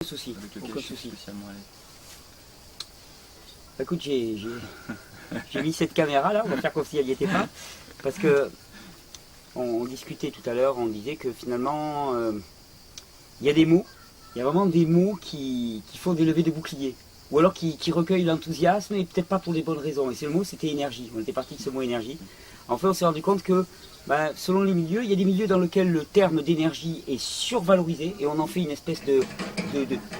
Souci, avec lequel aucun je suis souci. spécialement à l'aise. Écoute, j'ai mis cette caméra là, on va faire comme si elle n'y était pas, parce que on discutait tout à l'heure, on disait que finalement, il y a des mots, il y a vraiment des mots qui font des levées de boucliers, ou alors qui recueillent l'enthousiasme, et peut-être pas pour les bonnes raisons. Et c'est le mot, c'était énergie, on était parti de ce mot énergie. En fait, on s'est rendu compte que, selon les milieux, il y a des milieux dans lesquels le terme d'énergie est survalorisé, et on en fait une espèce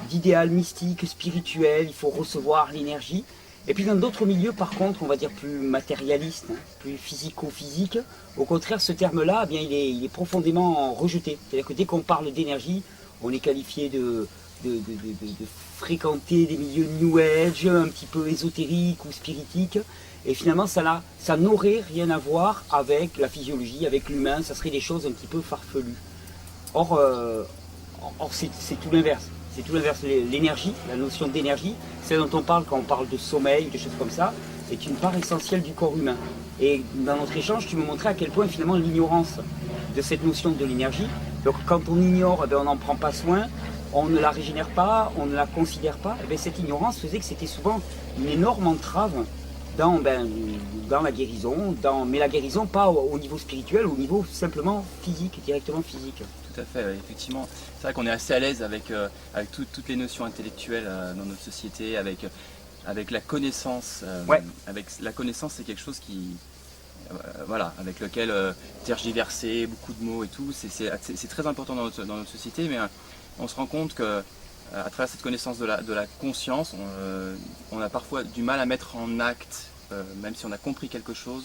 d'idéal mystique, spirituel, il faut recevoir l'énergie. Et puis dans d'autres milieux, par contre, on va dire plus matérialistes, hein, plus physico-physiques, au contraire, ce terme-là, il est profondément rejeté. C'est-à-dire que dès qu'on parle d'énergie, on est qualifié de fréquenter des milieux New Age, un petit peu ésotériques ou spiritiques. Et finalement, ça n'aurait rien à voir avec la physiologie, avec l'humain, ça serait des choses un petit peu farfelues. Or c'est tout l'inverse. C'est tout l'inverse. L'énergie, la notion d'énergie, c'est dont on parle quand on parle de sommeil, des choses comme ça, c'est une part essentielle du corps humain. Et dans notre échange, tu me montrais à quel point finalement l'ignorance de cette notion de l'énergie, donc quand on ignore, on n'en prend pas soin, on ne la régénère pas, on ne la considère pas, cette ignorance faisait que c'était souvent une énorme entrave dans la guérison, mais la guérison pas au niveau spirituel, au niveau simplement physique, directement physique. Tout à fait, ouais, effectivement. C'est vrai qu'on est assez à l'aise avec toutes les notions intellectuelles dans notre société, avec la connaissance. Ouais. Avec la connaissance, c'est quelque chose qui, voilà, avec lequel tergiverser, beaucoup de mots et tout, c'est très important dans notre société, mais on se rend compte que à travers cette connaissance de la conscience, on a parfois du mal à mettre en acte, même si on a compris quelque chose,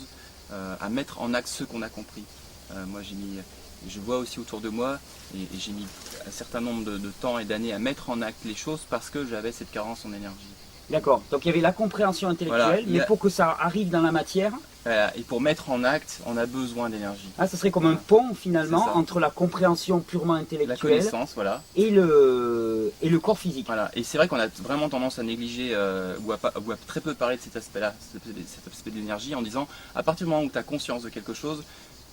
à mettre en acte ce qu'on a compris. Moi, je vois aussi autour de moi, et j'ai mis un certain nombre de temps et d'années à mettre en acte les choses parce que j'avais cette carence en énergie. D'accord, donc il y avait la compréhension intellectuelle, Voilà, mais pour que ça arrive dans la matière, et pour mettre en acte, on a besoin d'énergie. ça serait comme un pont finalement entre la compréhension purement La intellectuelle connaissance, voilà. et le corps physique. Voilà. Et c'est vrai qu'on a vraiment tendance à négliger ou à très peu parler de cet aspect-là, cet aspect de l'énergie, en disant à partir du moment où tu as conscience de quelque chose,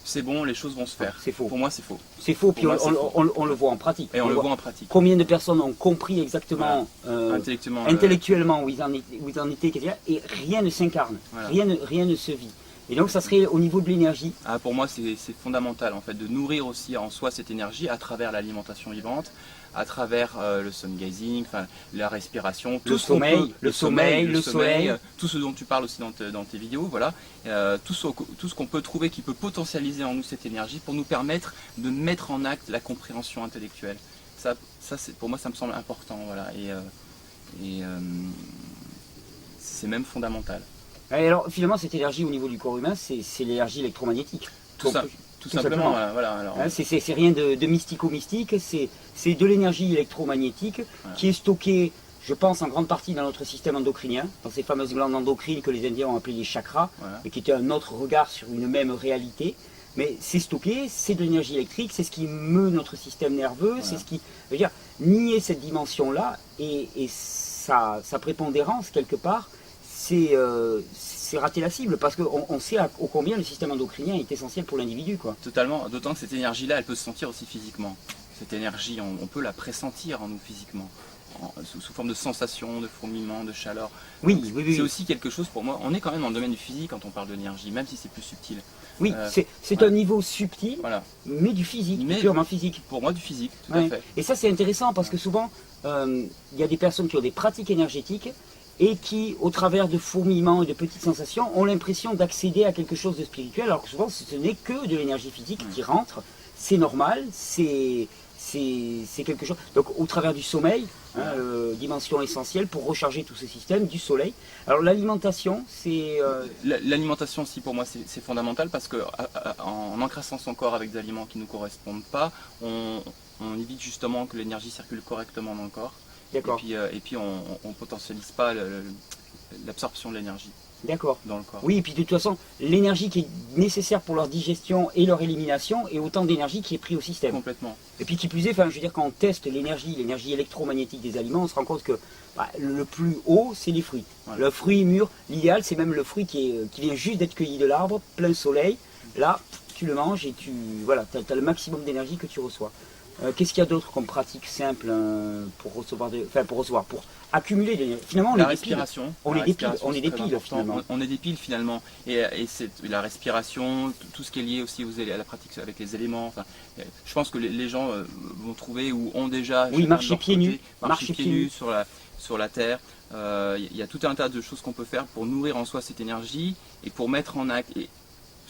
c'est bon, les choses vont se faire. C'est faux. Pour moi, c'est faux. C'est faux, puis moi, c'est on le voit en pratique. Et on le voit en pratique. Combien de personnes ont compris exactement, intellectuellement où ils en étaient, et rien ne s'incarne, voilà. rien ne se vit. Et donc ça serait au niveau de l'énergie. Pour moi, c'est fondamental en fait de nourrir aussi en soi cette énergie à travers l'alimentation vivante, à travers le sun gazing, la respiration, le sommeil, le soleil, tout ce dont tu parles aussi dans tes vidéos, voilà, tout ce qu'on peut trouver qui peut potentialiser en nous cette énergie pour nous permettre de mettre en acte la compréhension intellectuelle. Ça pour moi, ça me semble important, voilà, et c'est même fondamental. Et alors finalement, cette énergie au niveau du corps humain, c'est l'énergie électromagnétique. Tout simplement. Voilà. C'est rien de mystico-mystique, c'est de l'énergie électromagnétique qui est stockée, je pense, en grande partie dans notre système endocrinien, dans ces fameuses glandes endocrines que les Indiens ont appelées les chakras, et qui étaient un autre regard sur une même réalité. Mais c'est stocké, c'est de l'énergie électrique, c'est ce qui meut notre système nerveux, c'est ce qui veut dire nier cette dimension-là et sa prépondérance quelque part. C'est rater la cible parce qu'on sait ô combien le système endocrinien est essentiel pour l'individu. Totalement, d'autant que cette énergie-là, elle peut se sentir aussi physiquement. Cette énergie, on peut la pressentir en nous physiquement, sous forme de sensations, de fourmillements, de chaleur. Oui. C'est aussi quelque chose pour moi, on est quand même dans le domaine du physique quand on parle de l'énergie, même si c'est plus subtil. Oui, c'est un niveau subtil, mais du physique, purement physique. Pour moi, du physique, tout à fait. Et ça, c'est intéressant parce que souvent, il y a des personnes qui ont des pratiques énergétiques et qui, au travers de fourmillements et de petites sensations, ont l'impression d'accéder à quelque chose de spirituel, alors que souvent ce n'est que de l'énergie physique qui rentre. C'est normal, c'est quelque chose. Donc au travers du sommeil, dimension essentielle pour recharger tout ce système, du soleil. Alors l'alimentation, c'est... L'alimentation aussi pour moi c'est fondamental parce que en encrassant son corps avec des aliments qui ne nous correspondent pas, on évite justement que l'énergie circule correctement dans le corps. Et puis on ne potentialise pas l'absorption de l'énergie dans le corps. Oui, et puis de toute façon, l'énergie qui est nécessaire pour leur digestion et leur élimination est autant d'énergie qui est prise au système. Complètement. Et puis qui plus est, je veux dire, quand on teste l'énergie électromagnétique des aliments, on se rend compte que le plus haut, c'est les fruits. Voilà. Le fruit mûr, l'idéal, c'est même le fruit qui vient juste d'être cueilli de l'arbre, plein soleil. Là, tu le manges et tu as le maximum d'énergie que tu reçois. Qu'est-ce qu'il y a d'autre comme pratique simple pour recevoir pour accumuler des... Finalement, on La est des piles. respiration. On La est des piles, respiration, on est des c'est très piles important. finalement. On est des piles finalement. Et c'est la respiration, tout ce qui est lié aussi à la pratique avec les éléments. Enfin, je pense que les gens vont trouver ou ont déjà... Oui, chacun de marcher leur pieds côté, nus. Marcher pieds nus sur la terre. Il y a tout un tas de choses qu'on peut faire pour nourrir en soi cette énergie et pour mettre en acte. Et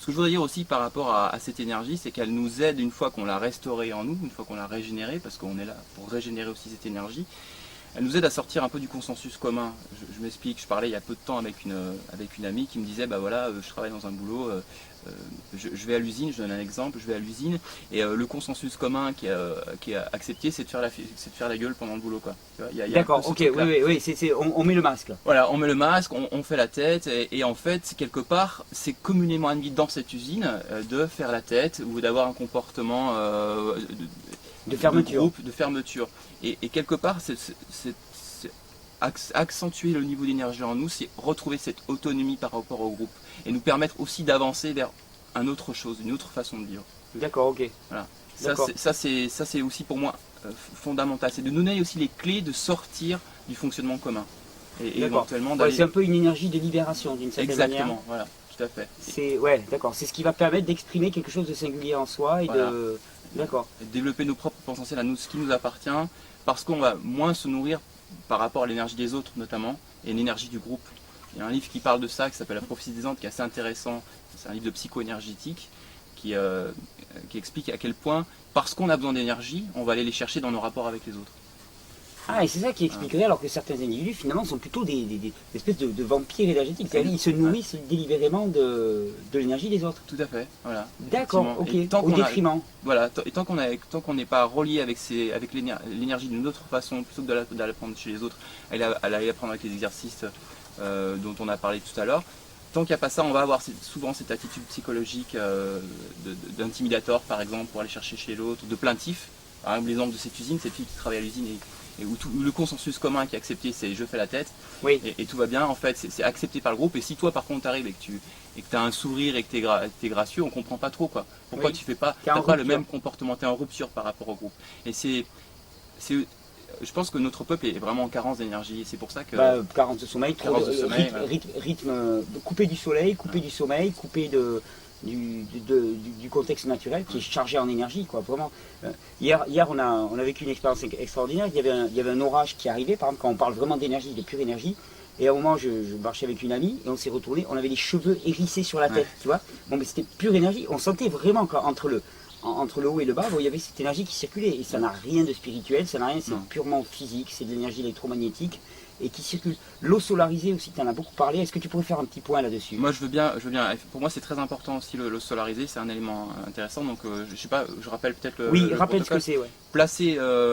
ce que je voudrais dire aussi par rapport à cette énergie, c'est qu'elle nous aide une fois qu'on l'a restaurée en nous, une fois qu'on l'a régénérée, parce qu'on est là pour régénérer aussi cette énergie. Elle nous aide à sortir un peu du consensus commun. Je m'explique, je parlais il y a peu de temps avec une amie qui me disait, bah voilà, je travaille dans un boulot, je vais à l'usine, je donne un exemple, je vais à l'usine, et le consensus commun qui est accepté, c'est de faire la gueule pendant le boulot, quoi. D'accord, ok, oui, on met le masque. Là. Voilà, on met le masque, on fait la tête, et en fait, quelque part, c'est communément admis dans cette usine de faire la tête ou d'avoir un comportement de fermeture. De fermeture. Et quelque part, c'est accentuer le niveau d'énergie en nous, c'est retrouver cette autonomie par rapport au groupe et nous permettre aussi d'avancer vers une autre chose, une autre façon de vivre. D'accord, ok. Voilà. Ça c'est aussi pour moi fondamental, c'est de nous donner aussi les clés de sortir du fonctionnement commun et éventuellement d'aller. C'est un peu une énergie de libération d'une certaine manière. Exactement, voilà, tout à fait. C'est ce qui va permettre d'exprimer quelque chose de singulier en soi et de. D'accord. Développer nos propres potentiels à nous, ce qui nous appartient, parce qu'on va moins se nourrir par rapport à l'énergie des autres notamment, et l'énergie du groupe. Il y a un livre qui parle de ça, qui s'appelle La prophétie des Andes, qui est assez intéressant. C'est un livre de psycho-énergétique qui explique à quel point, parce qu'on a besoin d'énergie, on va aller les chercher dans nos rapports avec les autres. Ah, et c'est ça qui expliquerait alors que certains individus finalement sont plutôt des espèces de vampires énergétiques. C'est-à-dire ils se nourrissent délibérément de l'énergie des autres. Tout à fait, voilà. D'accord, ok, au détriment. Voilà, et tant qu'on n'est pas relié avec l'énergie d'une autre façon, plutôt que de la prendre chez les autres, aller la prendre avec les exercices dont on a parlé tout à l'heure, tant qu'il n'y a pas ça, on va avoir souvent cette attitude psychologique d'intimidateur par exemple, pour aller chercher chez l'autre, de plaintif. Par exemple, l'exemple de cette usine, cette fille qui travaille à l'usine et où le consensus commun qui est accepté, c'est je fais la tête, oui. et tout va bien, en fait, c'est accepté par le groupe. Et si toi, par contre, tu arrives et que tu as un sourire et que tu es gracieux, on comprend pas trop, quoi. Pourquoi tu fais pas, t'as pas le même comportement, tu es en rupture par rapport au groupe. Et je pense que notre peuple est vraiment en carence d'énergie, et c'est pour ça que... carence de sommeil, rythme coupé du soleil, coupé du sommeil, coupé du contexte naturel qui est chargé en énergie, quoi, vraiment. Hier on a vécu une expérience extraordinaire. Il y avait un orage qui arrivait, par exemple, quand on parle vraiment d'énergie, de pure énergie. Et à un moment, je marchais avec une amie et on s'est retourné, on avait les cheveux hérissés sur la tête, tu vois. Bon, mais c'était pure énergie. On sentait vraiment qu'entre le haut et le bas, il y avait cette énergie qui circulait. Et ça n'a rien de spirituel, ça n'a rien, c'est purement physique, c'est de l'énergie électromagnétique et qui circule. L'eau solarisée aussi, tu en as beaucoup parlé. Est-ce que tu pourrais faire un petit point là-dessus? Moi, je veux bien. Pour moi, c'est très important aussi l'eau solarisée, c'est un élément intéressant. Donc, je sais pas, je rappelle peut-être le. Oui, rappelle ce que c'est, ouais.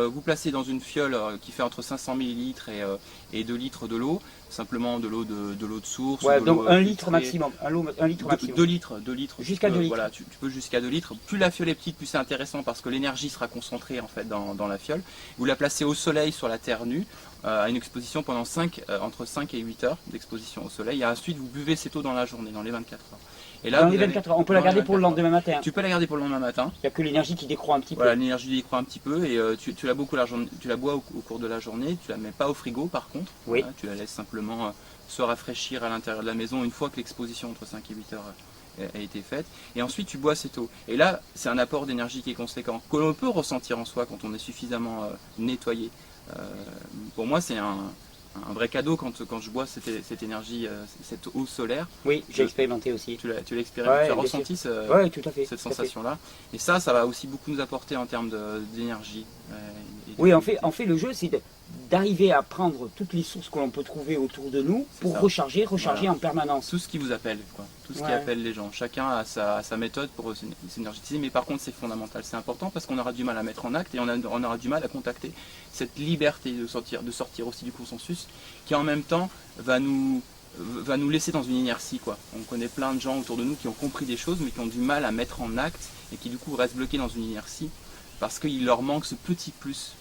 Vous placez dans une fiole qui fait entre 500 ml et 2 litres de l'eau, simplement de l'eau de source. Ouais, donc 1 litre maximum. 1 litre maximum. 2 litres. Jusqu'à 2 litres. Voilà, tu peux jusqu'à 2 litres. Plus la fiole est petite, plus c'est intéressant parce que l'énergie sera concentrée en fait dans la fiole. Vous la placez au soleil sur la terre nue, à une exposition pendant entre 5 et 8 heures d'exposition au soleil. Et ensuite, vous buvez cette eau dans la journée, dans les 24 heures. Et là, dans les 24 heures, on peut la garder pour le lendemain matin. Tu peux la garder pour le lendemain matin. Il n'y a que l'énergie qui décroît un petit peu. Voilà, l'énergie décroît un petit peu et tu la bois au cours de la journée. Tu la mets pas au frigo par contre. Oui. Voilà, tu la laisses simplement se rafraîchir à l'intérieur de la maison une fois que l'exposition entre 5 et 8 heures a été faite. Et ensuite, tu bois cette eau. Et là, c'est un apport d'énergie qui est conséquent, que l'on peut ressentir en soi quand on est suffisamment nettoyé. Pour moi, c'est un vrai cadeau quand je bois cette énergie, cette eau solaire. Oui, j'ai expérimenté aussi. Tu l'as expérimenté, tu as ressenti tout à fait, cette sensation-là. Et ça va aussi beaucoup nous apporter en termes d'énergie. Oui, en fait, le jeu, c'est d'arriver à prendre toutes les sources que l'on peut trouver autour de nous pour recharger voilà. En permanence. Tout ce qui vous appelle, quoi. Tout ce qui appelle les gens. Chacun a sa méthode pour s'énergétiser, mais par contre c'est fondamental, c'est important parce qu'on aura du mal à mettre en acte et on aura du mal à contacter cette liberté de sortir aussi du consensus qui en même temps va nous laisser dans une inertie, quoi. On connaît plein de gens autour de nous qui ont compris des choses mais qui ont du mal à mettre en acte et qui du coup restent bloqués dans une inertie parce qu'il leur manque ce petit plus.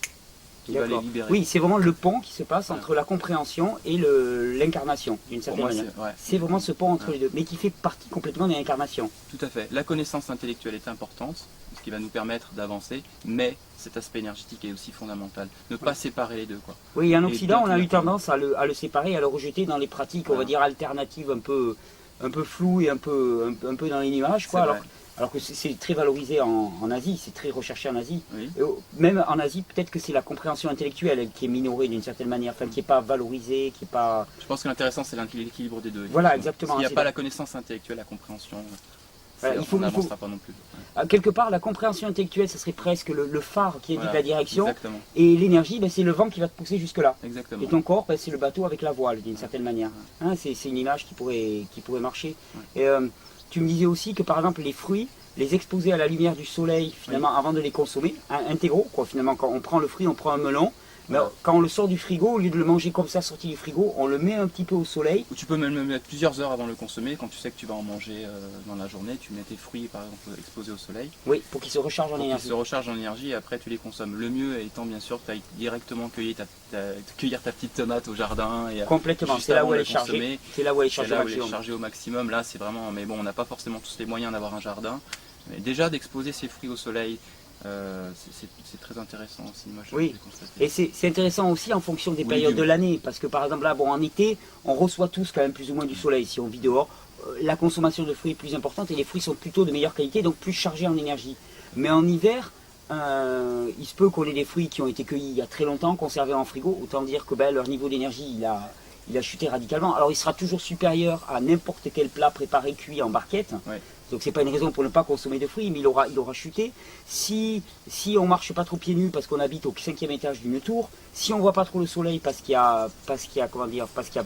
Oui, c'est vraiment le pont qui se passe entre la compréhension et l'incarnation, d'une certaine manière. C'est vraiment ce pont entre les deux, mais qui fait partie complètement de l'incarnation. Tout à fait. La connaissance intellectuelle est importante, ce qui va nous permettre d'avancer, mais cet aspect énergétique est aussi fondamental. Ne pas séparer les deux, quoi. Oui, en Et Occident, on a donc, eu tendance à le séparer, à le rejeter dans les pratiques, on va dire, alternatives un peu floues et un peu dans les nuages, quoi. C'est vrai. Alors que c'est très valorisé en Asie, c'est très recherché en Asie. Oui. Et même en Asie, peut-être que c'est la compréhension intellectuelle qui est minorée d'une certaine manière, enfin qui n'est pas valorisée, qui n'est pas... Je pense que l'intéressant, c'est l'équilibre des deux. Voilà, exactement. S'il n'y a C'est pas la- la connaissance intellectuelle, la compréhension, Voilà, on n'avancera pas non plus. Quelque part, la compréhension intellectuelle, ce serait presque le phare qui indique Voilà, la direction. Exactement. Et l'énergie, ben, c'est le vent qui va te pousser jusque-là. Exactement. Et ton corps, ben, c'est le bateau avec la voile, d'une certaine manière. Hein, c'est une image qui pourrait marcher. Ouais. Et, tu me disais aussi que, par exemple, les fruits, les exposer à la lumière du soleil, finalement, avant de les consommer, intégraux, quoi, finalement, quand on prend le fruit, on prend un melon, mais Voilà. quand on le sort du frigo, au lieu de le manger comme ça, sorti du frigo, on le met un petit peu au soleil. Ou tu peux même le mettre plusieurs heures avant de le consommer. Quand tu sais que tu vas en manger dans la journée, tu mets tes fruits, par exemple, exposés au soleil. Oui, pour qu'il se recharge en Pour qu'ils énergie. se rechargent en énergie et après tu les consommes. Le mieux étant bien sûr que tu ailles directement cueillir ta petite tomate au jardin. Et Complètement, juste c'est là avant où elle de est chargée. consommer. C'est là où elle est C'est chargée au là où elle est maximum. chargée au maximum. Là c'est vraiment, mais bon, on n'a pas forcément tous les moyens d'avoir un jardin. Mais déjà d'exposer ses fruits au soleil, c'est très intéressant aussi. Moi, Oui. j'ai constaté. Et c'est intéressant aussi en fonction des Oui, périodes oui. de l'année, parce que par exemple là, bon, en été, on reçoit tous quand même plus ou moins du soleil si on vit dehors. La consommation de fruits est plus importante et les fruits sont plutôt de meilleure qualité, donc plus chargés en énergie. Mais en hiver, il se peut qu'on ait des fruits qui ont été cueillis il y a très longtemps, conservés en frigo, autant dire que ben, leur niveau d'énergie il a chuté radicalement. Alors il sera toujours supérieur à n'importe quel plat préparé cuit en barquette. Ouais. Donc c'est pas une raison pour ne pas consommer de fruits, mais il aura chuté. Si on marche pas trop pieds nus parce qu'on habite au 5e étage d'une tour, si on voit pas trop le soleil parce qu'il y a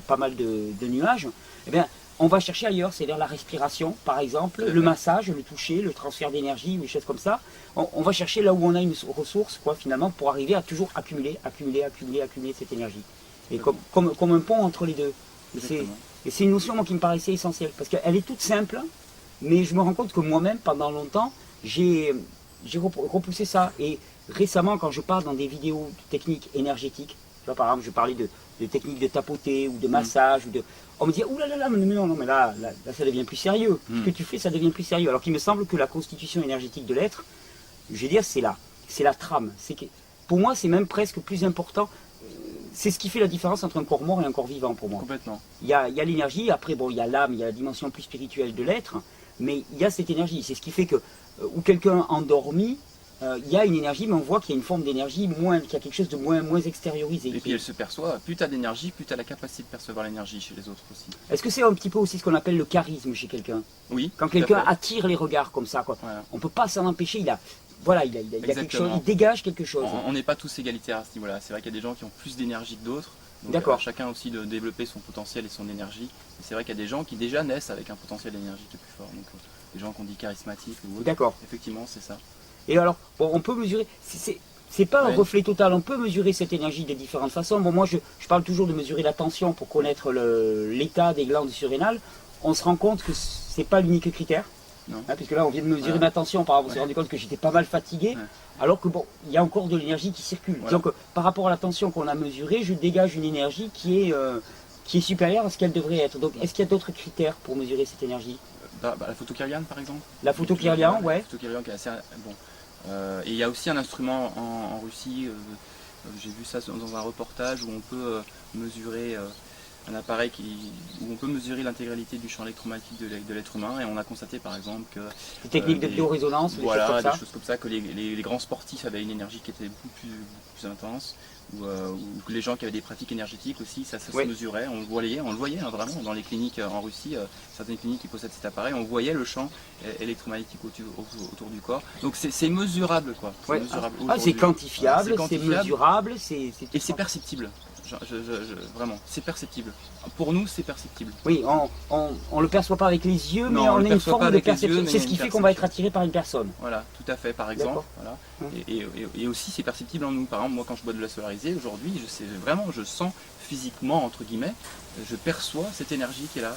pas mal de nuages, eh bien on va chercher ailleurs, c'est-à-dire la respiration par exemple, le massage, le toucher, le transfert d'énergie, ou des choses comme ça. On va chercher là où on a une ressource, quoi, finalement, pour arriver à toujours accumuler cette énergie. Et comme un pont entre les deux. Et c'est une notion moi, qui me paraissait essentielle, parce qu'elle est toute simple, mais je me rends compte que moi-même, pendant longtemps, j'ai repoussé ça. Et récemment, quand je parle dans des vidéos techniques énergétiques, tu vois, par exemple, je parlais de techniques de tapoter ou de massage, on me dit, ouh là là, mais non, mais là, ça devient plus sérieux. Ce que tu fais, ça devient plus sérieux. Alors qu'il me semble que la constitution énergétique de l'être, je vais dire, c'est la trame. Pour moi, c'est même presque plus important. C'est ce qui fait la différence entre un corps mort et un corps vivant pour moi. Complètement. Il y a l'énergie, après bon, il y a l'âme, il y a la dimension plus spirituelle de l'être, mais il y a cette énergie. C'est ce qui fait que, où quelqu'un endormi, il y a une énergie, mais on voit qu'il y a une forme d'énergie, qu'il y a quelque chose de moins extériorisé. Et puis elle se perçoit, plus tu as d'énergie, plus tu as la capacité de percevoir l'énergie chez les autres aussi. Est-ce que c'est un petit peu aussi ce qu'on appelle le charisme chez quelqu'un? Oui. Quand tout à quelqu'un fait. attire les regards comme ça, quoi. Voilà. On ne peut pas s'en empêcher, il y a quelque chose, Exactement. il dégage quelque chose. On n'est pas tous égalitaires à ce niveau-là. C'est vrai qu'il y a des gens qui ont plus d'énergie que d'autres. Donc, D'accord. Chacun aussi de développer son potentiel et son énergie. Et c'est vrai qu'il y a des gens qui déjà naissent avec un potentiel d'énergie qui est plus fort. Donc des gens qu'on dit charismatiques ou autres. D'accord. Effectivement, c'est ça. Et alors, bon, on peut mesurer, c'est pas un Ouais. reflet total, on peut mesurer cette énergie de différentes façons. Bon, moi, je parle toujours de mesurer la tension pour connaître l'état des glandes surrénales. On se rend compte que c'est pas l'unique critère. Non. Hein, puisque là, on vient de mesurer Voilà. ma tension, par exemple, on s'est Ouais. rendu compte que j'étais pas mal fatigué, Ouais. alors que bon, il y a encore de l'énergie qui circule. Voilà. Donc, par rapport à la tension qu'on a mesurée, je dégage une énergie qui est supérieure à ce qu'elle devrait être. Donc, est-ce qu'il y a d'autres critères pour mesurer cette énergie? La photo Kirlian par exemple. La photo Kirlian, ouais. La photo Kirlian qui est assez bon. Et il y a aussi un instrument en Russie. J'ai vu ça dans un reportage où on peut mesurer un appareil où on peut mesurer l'intégralité du champ électromagnétique de l'être humain. Et on a constaté par exemple que Des techniques de biorésonance, des choses voilà, comme des ça. choses comme ça, que les grands sportifs avaient une énergie qui était beaucoup plus intense, ou que les gens qui avaient des pratiques énergétiques aussi, ça Oui. se mesurait, on le voyait hein, vraiment dans les cliniques en Russie, certaines cliniques qui possèdent cet appareil, on voyait le champ électromagnétique autour du corps. Donc c'est mesurable quoi. Ouais. Mesurable C'est aujourd'hui. quantifiable, Voilà, c'est mesurable, c'est tout et c'est ça. perceptible. Vraiment, c'est perceptible. Pour nous, c'est perceptible. Oui, on le perçoit pas avec les yeux, Non, mais on on le a une perçoit forme pas de avec les yeux, perception. mais C'est il y ce a qui une fait qu'on va être perception. attiré par une personne. Voilà, tout à fait, par exemple. Voilà. Et aussi, c'est perceptible en nous. Par exemple, moi, quand je bois de la solarisée, aujourd'hui, je sens physiquement, entre guillemets, je perçois cette énergie qui est là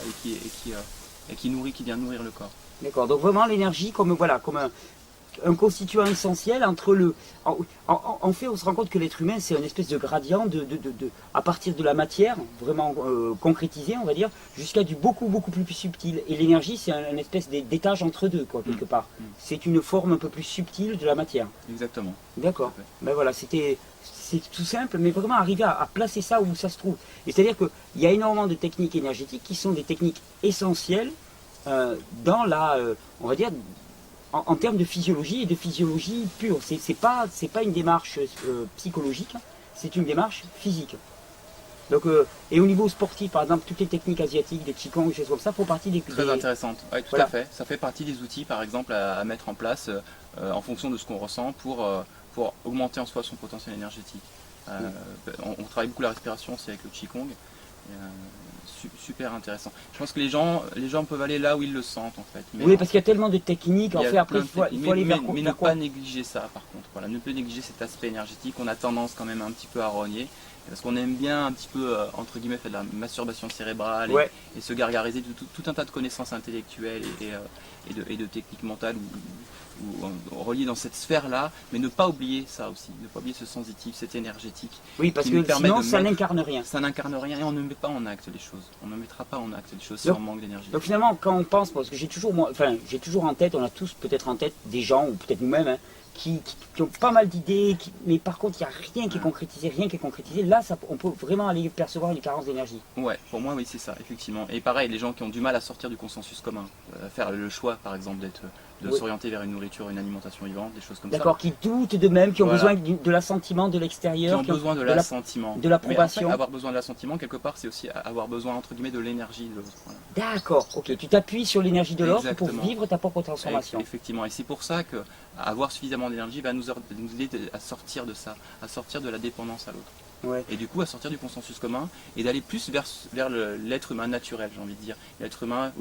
et qui vient nourrir le corps. D'accord. Donc vraiment l'énergie comme un constituant essentiel entre le... En fait, on se rend compte que l'être humain, c'est une espèce de gradient à partir de la matière, vraiment concrétisée, on va dire, jusqu'à du beaucoup plus subtil. Et l'énergie, c'est une espèce d'étage entre deux, quoi, quelque part. C'est une forme un peu plus subtile de la matière. Exactement. D'accord. Ben voilà, c'est tout simple, mais vraiment arriver à placer ça où ça se trouve. Et c'est-à-dire qu'il y a énormément de techniques énergétiques qui sont des techniques essentielles dans la, on va dire, en termes de physiologie et de physiologie pure. C'est pas une démarche psychologique, c'est une démarche physique. Donc, et au niveau sportif, par exemple, toutes les techniques asiatiques, des qigong, des choses comme ça, font partie des... Très intéressante, oui, tout à fait. Ça fait partie des outils, par exemple, à mettre en place en fonction de ce qu'on ressent pour augmenter en soi son potentiel énergétique. On travaille beaucoup la respiration aussi avec le qigong. Super intéressant. Je pense que les gens peuvent aller là où ils le sentent en fait. Mais oui, parce qu'il y a tellement de techniques, en fait, après il faut aller vers mais ne pas négliger ça par contre. Voilà, ne pas négliger cet aspect énergétique. On a tendance quand même un petit peu à rogner. Parce qu'on aime bien un petit peu, entre guillemets, faire de la masturbation cérébrale et se gargariser de tout un tas de connaissances intellectuelles et de techniques mentales ou reliées dans cette sphère-là, mais ne pas oublier ça aussi, ne pas oublier ce sensitif, cet énergétique. Oui, parce que sinon ça n'incarne rien. Ça n'incarne rien et on ne met pas en acte les choses. On ne mettra pas en acte les choses si on manque d'énergie. Donc finalement, quand on pense, parce que j'ai toujours en tête, on a tous peut-être en tête des gens, ou peut-être nous-mêmes, hein, qui ont pas mal d'idées, mais par contre il n'y a rien qui est concrétisé, là on peut vraiment aller percevoir une carence d'énergie. Ouais, pour moi oui c'est ça, effectivement. Et pareil, les gens qui ont du mal à sortir du consensus commun, faire le choix par exemple de s'orienter vers une nourriture, une alimentation vivante, des choses comme ça. D'accord, qui doutent d'eux-mêmes, qui ont besoin de l'assentiment de l'extérieur. Qui ont besoin de l'assentiment. De l'approbation. En fait, avoir besoin de l'assentiment, quelque part, c'est aussi avoir besoin, entre guillemets, de l'énergie de l'autre. Voilà. D'accord, ok. Tu t'appuies sur l'énergie de l'autre pour vivre ta propre transformation. Effectivement, et c'est pour ça qu'avoir suffisamment d'énergie va nous aider à sortir de ça, à sortir de la dépendance à l'autre. Ouais. Et du coup, à sortir du consensus commun et d'aller plus vers l'être humain naturel, j'ai envie de dire. L'être humain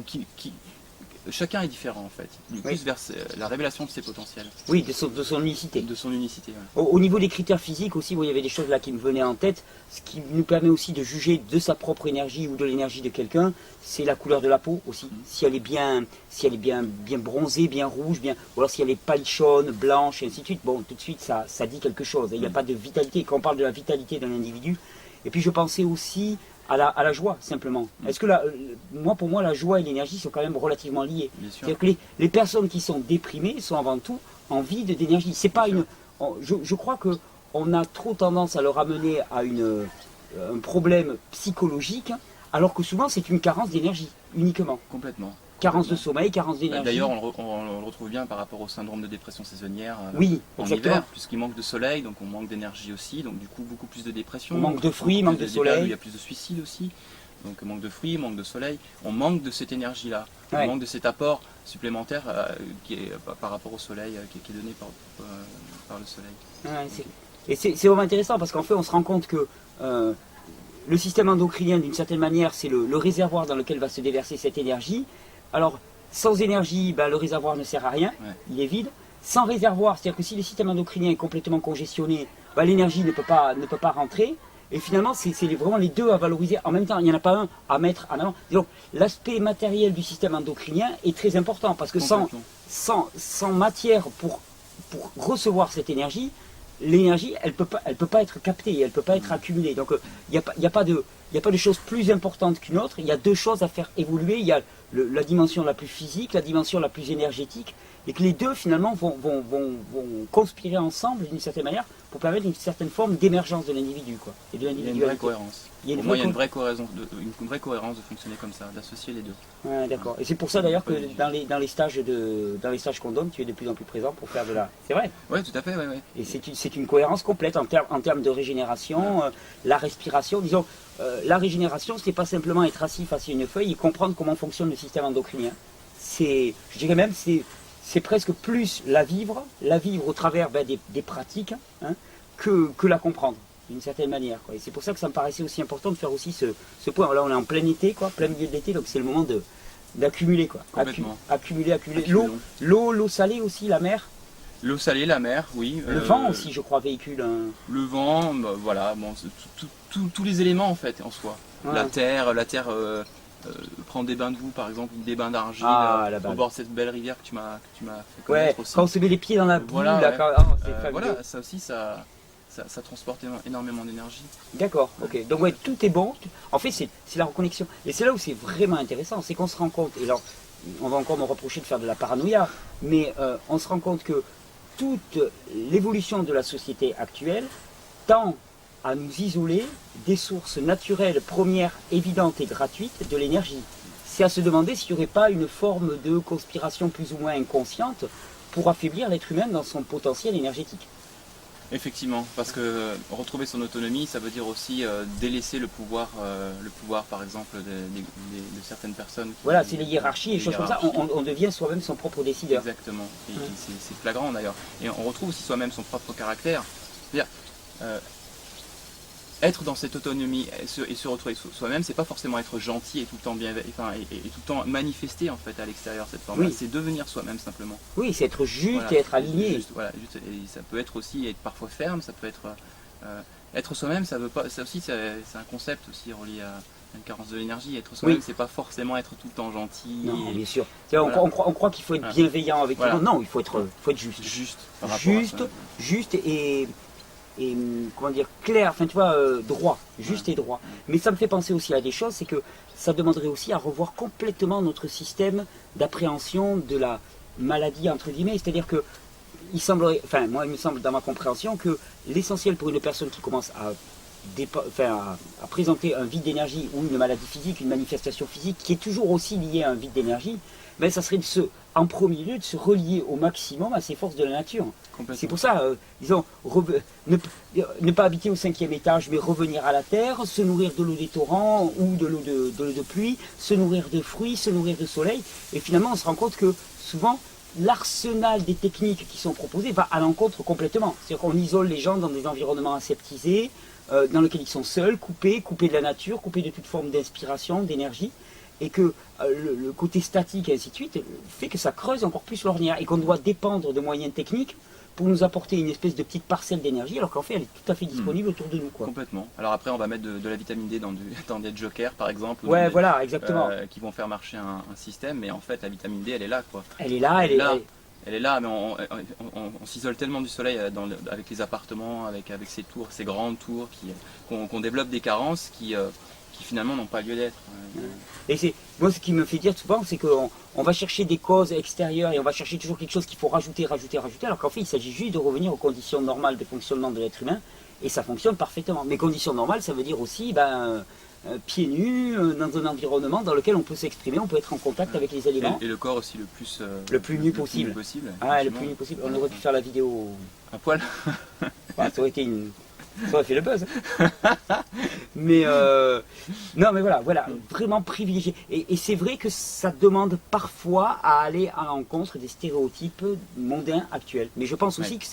chacun est différent en fait, plus vers la révélation de ses potentiels. Oui, de son unicité. De son unicité, ouais. Au niveau des critères physiques aussi, il y avait des choses là qui me venaient en tête. Ce qui nous permet aussi de juger de sa propre énergie ou de l'énergie de quelqu'un, c'est la couleur de la peau aussi. Si elle est bien bronzée, bien rouge, ou alors si elle est palichonne, blanche, et ainsi de suite, bon, tout de suite ça dit quelque chose. Il n'y a pas de vitalité. Quand on parle de la vitalité d'un individu, et puis je pensais aussi à la joie, simplement. Est-ce que pour moi, la joie et l'énergie sont quand même relativement liées. C'est-à-dire que les personnes qui sont déprimées sont avant tout en vide d'énergie. C'est pas je crois qu'on a trop tendance à le ramener à un problème psychologique, alors que souvent c'est une carence d'énergie, uniquement. Complètement. Carence de sommeil, carence d'énergie. D'ailleurs, on le retrouve bien par rapport au syndrome de dépression saisonnière en exactement. hiver, puisqu'il manque de soleil, donc on manque d'énergie aussi, donc du coup beaucoup plus de dépression. On manque de fruits, manque de soleil. Il y a plus de suicides aussi, donc manque de fruits, manque de soleil. On manque de cette énergie-là, on manque de cet apport supplémentaire qui est par rapport au soleil, qui est donné par le soleil. Et c'est vraiment intéressant parce qu'en fait on se rend compte que le système endocrinien d'une certaine manière c'est le réservoir dans lequel va se déverser cette énergie. Alors, sans énergie, le réservoir ne sert à rien, il est vide. Sans réservoir, c'est-à-dire que si le système endocrinien est complètement congestionné, l'énergie ne peut pas rentrer. Et finalement, c'est vraiment les deux à valoriser en même temps. Il n'y en a pas un à mettre en avant. Donc, l'aspect matériel du système endocrinien est très important parce que sans matière pour recevoir cette énergie, l'énergie, elle peut pas être captée, elle peut pas être accumulée. Donc, il n'y a pas de chose plus importante qu'une autre. Il y a deux choses à faire évoluer. Il y a la dimension la plus physique, la dimension la plus énergétique, et que les deux finalement vont conspirer ensemble d'une certaine manière pour permettre une certaine forme d'émergence de l'individu, quoi. Et de l'individualité. Il y a une vraie cohérence. Pour moi, il y a une vraie cohérence de fonctionner comme ça, d'associer les deux. Ouais, d'accord. Et c'est pour ça d'ailleurs que dans les stages qu'on donne, tu es de plus en plus présent pour faire de la. C'est vrai. Oui, tout à fait. Ouais. Et c'est une cohérence complète en termes de régénération, la respiration, disons. La régénération, ce n'est pas simplement être assis face à une feuille et comprendre comment fonctionne le système endocrinien. Je dirais même, c'est presque plus la vivre au travers des pratiques, que la comprendre, d'une certaine manière, quoi. Et c'est pour ça que ça me paraissait aussi important de faire aussi ce point. Là, on est en plein été, plein milieu de l'été, donc c'est le moment d'accumuler, quoi. Accumuler. L'eau salée aussi, la mer. L'eau salée, la mer, oui. Le vent aussi, je crois, véhicule un... Le vent, voilà, tous les éléments en fait, en soi. Ouais. La terre prendre des bains de boue par exemple, ou des bains d'argile au bord de cette belle rivière que tu m'as fait connaître aussi. Quand on se met les pieds dans la boue, voilà, là, c'est fabuleux. Voilà, ça aussi, ça transporte énormément d'énergie. D'accord, ok. Donc tout est bon. En fait, c'est la reconnexion. Et c'est là où c'est vraiment intéressant, c'est qu'on se rend compte, et alors, on va encore me reprocher de faire de la paranoïa, mais on se rend compte que toute l'évolution de la société actuelle tend à nous isoler des sources naturelles, premières, évidentes et gratuites de l'énergie. C'est à se demander s'il n'y aurait pas une forme de conspiration plus ou moins inconsciente pour affaiblir l'être humain dans son potentiel énergétique. Effectivement, parce que retrouver son autonomie, ça veut dire aussi délaisser le pouvoir par exemple de certaines personnes. Voilà, c'est les hiérarchies et choses comme ça, on devient soi-même son propre décideur. Exactement, et c'est flagrant d'ailleurs. Et on retrouve aussi soi-même son propre caractère. C'est-à-dire, être dans cette autonomie et se retrouver soi-même, c'est pas forcément être gentil et tout le temps et tout le temps manifester en fait à l'extérieur cette forme-là. Oui. C'est devenir soi-même simplement. Oui, c'est être juste et être aligné. Et ça peut être aussi être parfois ferme, ça peut être soi-même. Ça veut pas, ça aussi c'est un concept aussi relié à une carence de l'énergie. Être soi-même, c'est pas forcément être tout le temps gentil. Non, bien sûr. On croit qu'il faut être bienveillant avec tout le monde. Non, il faut être juste. Juste et comment dire, clair, enfin tu vois, droit, juste et droit. Mais ça me fait penser aussi à des choses, c'est que ça demanderait aussi à revoir complètement notre système d'appréhension de la maladie, entre guillemets, c'est-à-dire que il me semble dans ma compréhension que l'essentiel pour une personne qui commence à présenter un vide d'énergie ou une maladie physique, une manifestation physique qui est toujours aussi liée à un vide d'énergie, ben, ça serait en premier lieu de se relier au maximum à ces forces de la nature. C'est pour ça, disons, ne pas habiter au 5e étage, mais revenir à la terre, se nourrir de l'eau des torrents ou de l'eau de pluie, se nourrir de fruits, se nourrir de soleil. Et finalement, on se rend compte que souvent, l'arsenal des techniques qui sont proposées va à l'encontre complètement. C'est-à-dire qu'on isole les gens dans des environnements aseptisés, dans lesquels ils sont seuls, coupés de la nature, coupés de toute forme d'inspiration, d'énergie. Et que le côté statique et ainsi de suite fait que ça creuse encore plus l'ornière et qu'on doit dépendre de moyens techniques pour nous apporter une espèce de petite parcelle d'énergie alors qu'en fait elle est tout à fait disponible autour de nous. Quoi. Complètement. Alors après on va mettre de la vitamine D dans des jokers par exemple. Ouais, voilà, exactement. Qui vont faire marcher un système, mais en fait la vitamine D elle est là. Quoi. Elle est là, elle est là, mais on s'isole tellement du soleil avec les appartements, avec ces tours, ces grandes tours qu'on développe des carences qui finalement n'ont pas lieu d'être. Et moi ce qui me fait dire souvent c'est qu'on va chercher des causes extérieures et on va chercher toujours quelque chose qu'il faut rajouter, alors qu'en fait il s'agit juste de revenir aux conditions normales de fonctionnement de l'être humain et ça fonctionne parfaitement. Mais conditions normales ça veut dire aussi pieds nus, dans un environnement dans lequel on peut s'exprimer, on peut être en contact avec les éléments. Et le corps aussi le plus nu possible. Le plus nu possible. On aurait pu faire la vidéo à poil. Ça aurait été ça aurait fait le buzz. Mais non, mais voilà, vraiment privilégié. Et c'est vrai que ça demande parfois à aller à l'encontre des stéréotypes mondains actuels. Mais je pense aussi que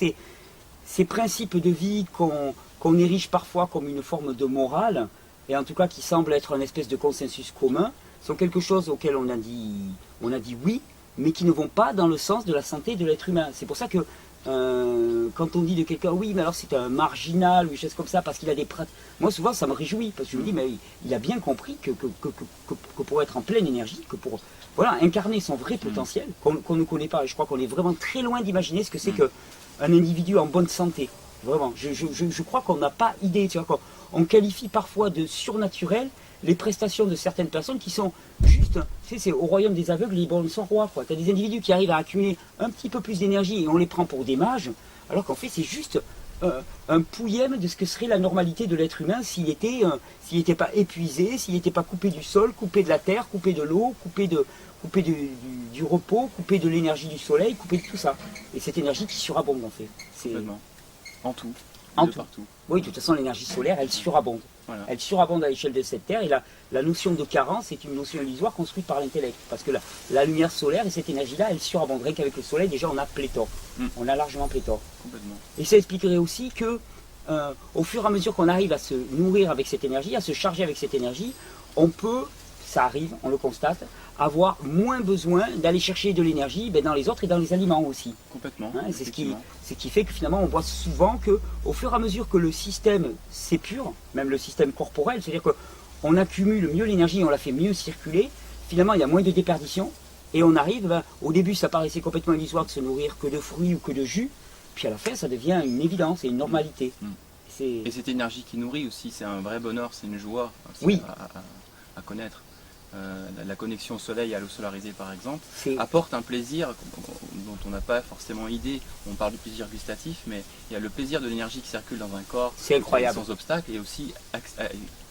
ces principes de vie qu'on érige parfois comme une forme de morale, et en tout cas qui semblent être une espèce de consensus commun, sont quelque chose auquel on a dit oui, mais qui ne vont pas dans le sens de la santé de l'être humain. C'est pour ça que quand on dit de quelqu'un oui mais alors c'est un marginal ou des choses comme ça parce qu'il a des pratiques, moi souvent ça me réjouit parce que je me dis mais il a bien compris que pour être en pleine énergie, que pour incarner son vrai potentiel qu'on ne connaît pas, et je crois qu'on est vraiment très loin d'imaginer ce que c'est qu'un individu en bonne santé, vraiment, je crois qu'on n'a pas idée, tu vois, on qualifie parfois de surnaturel les prestations de certaines personnes qui sont juste, tu sais, c'est au royaume des aveugles, les bornes sont rois, quoi. Tu as des individus qui arrivent à accumuler un petit peu plus d'énergie et on les prend pour des mages, alors qu'en fait c'est juste un pouillème de ce que serait la normalité de l'être humain s'il n'était pas épuisé, s'il n'était pas coupé du sol, coupé de la terre, coupé de l'eau, coupé du repos, coupé de l'énergie du soleil, coupé de tout ça. Et cette énergie qui surabonde en fait. Complètement. En tout. Partout. Oui, de toute façon, l'énergie solaire, elle surabonde. Voilà. Elle surabonde à l'échelle de cette Terre. Et la notion de carence est une notion illusoire construite par l'intellect. Parce que la lumière solaire et cette énergie-là, elle surabonderait qu'avec le soleil, déjà, on a pléthore. On a largement pléthore. Complètement. Et ça expliquerait aussi que, au fur et à mesure qu'on arrive à se nourrir avec cette énergie, à se charger avec cette énergie, on peut, ça arrive, on le constate, avoir moins besoin d'aller chercher de l'énergie dans les autres et dans les aliments aussi. Complètement. C'est ce qui fait que finalement on voit souvent qu'au fur et à mesure que le système s'épure, même le système corporel, c'est-à-dire on accumule mieux l'énergie, on la fait mieux circuler, finalement il y a moins de déperdition, et on arrive, au début ça paraissait complètement illusoire de se nourrir que de fruits ou que de jus, puis à la fin ça devient une évidence et une normalité. Et cette énergie qui nourrit aussi, c'est un vrai bonheur, c'est une joie Oui. à connaître. La connexion au soleil, à l'eau solarisée par exemple, C'est- apporte un plaisir dont on n'a pas forcément idée. On parle du plaisir gustatif, mais il y a le plaisir de l'énergie qui circule dans un corps C'est incroyable. sans obstacle et aussi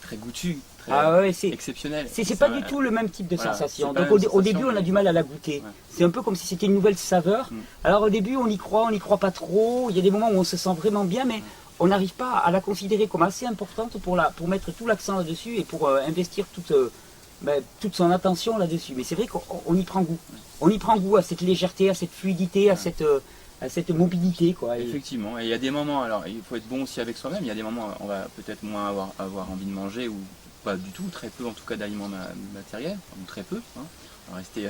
très goûtu, très Ah ouais, c'est exceptionnel. c'est pas du tout le même type de voilà, sensation. c'est pas Donc la même au début sensation, on a du mal à la goûter. Ouais. C'est un peu comme si c'était une nouvelle saveur. Alors au début on y croit pas trop. Il y a des moments où on se sent vraiment bien, mais on n'arrive pas à la considérer comme assez importante pour mettre tout l'accent là-dessus et pour investir toute son attention là-dessus. Mais c'est vrai qu'on y prend goût. On y prend goût à cette légèreté, à cette fluidité, à cette mobilité, quoi. Et Effectivement, et il y a des moments, alors il faut être bon aussi avec soi-même, il y a des moments où on va peut-être moins avoir envie de manger, ou pas du tout, très peu en tout cas d'aliments matériels, ou très peu, hein, on va rester...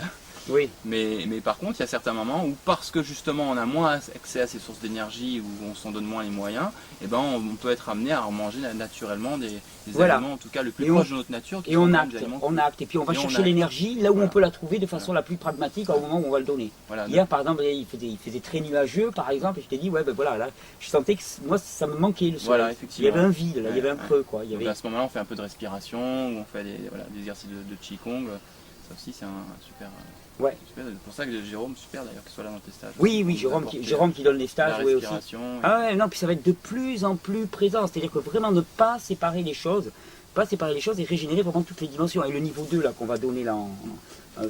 oui, Mais par contre, il y a certains moments où, parce que justement on a moins accès à ces sources d'énergie, où on s'en donne moins les moyens, et ben on peut être amené à manger naturellement des Voilà. aliments, en tout cas le plus Et proche de notre nature, qui et sont on quand même acte, des aliments on acte. Et puis on va Et on chercher acte. l'énergie là où Voilà. on peut la trouver de façon la plus pragmatique au moment où on va le donner. Voilà, Hier, par exemple, il faisait très nuageux, par exemple, et je t'ai dit, ouais, ben voilà, là, je sentais que moi, ça me manquait le soleil. Voilà, Il y effectivement. avait un vide, là, il y avait un Ouais, creux, quoi. Il y Donc avait... à ce moment-là, on fait un peu de respiration, ou on fait des exercices de Qigong. Ça aussi, c'est un super. Ouais. C'est pour ça que Jérôme, super d'ailleurs, qu'il soit là dans tes stages. Oui, oui, Pour nous Jérôme apporter Jérôme qui donne les la stages, oui, aussi. respiration. Ah ouais, non, puis ça va être de plus en plus présent, c'est-à-dire que vraiment ne pas séparer les choses, et régénérer vraiment toutes les dimensions. Et le niveau 2 là qu'on va donner là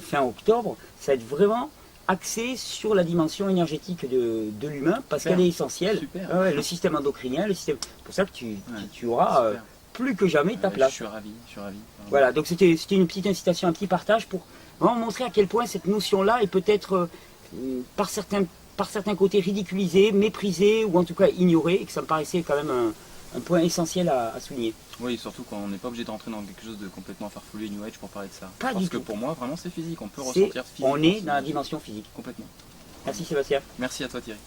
fin octobre, ça va être vraiment axé sur la dimension énergétique de l'humain, parce Super. qu'elle est essentielle. Super. Ah ouais, le système endocrinien, c'est pour ça que tu auras Super. plus que jamais ta place. Je suis ravi, Vraiment. Voilà, donc c'était une petite incitation, un petit partage pour vraiment montrer à quel point cette notion-là est peut-être par certains côtés ridiculisée, méprisée ou en tout cas ignorée, et que ça me paraissait quand même un point essentiel à souligner. Oui, surtout quand on n'est pas obligé de rentrer dans quelque chose de complètement farfelu et New Age pour parler de ça. Pas Parce du que tout. pour moi, vraiment, c'est physique. On peut C'est- ressentir physiquement. on est dans la dimension physique. Complètement. Merci Sébastien. Merci à toi Thierry.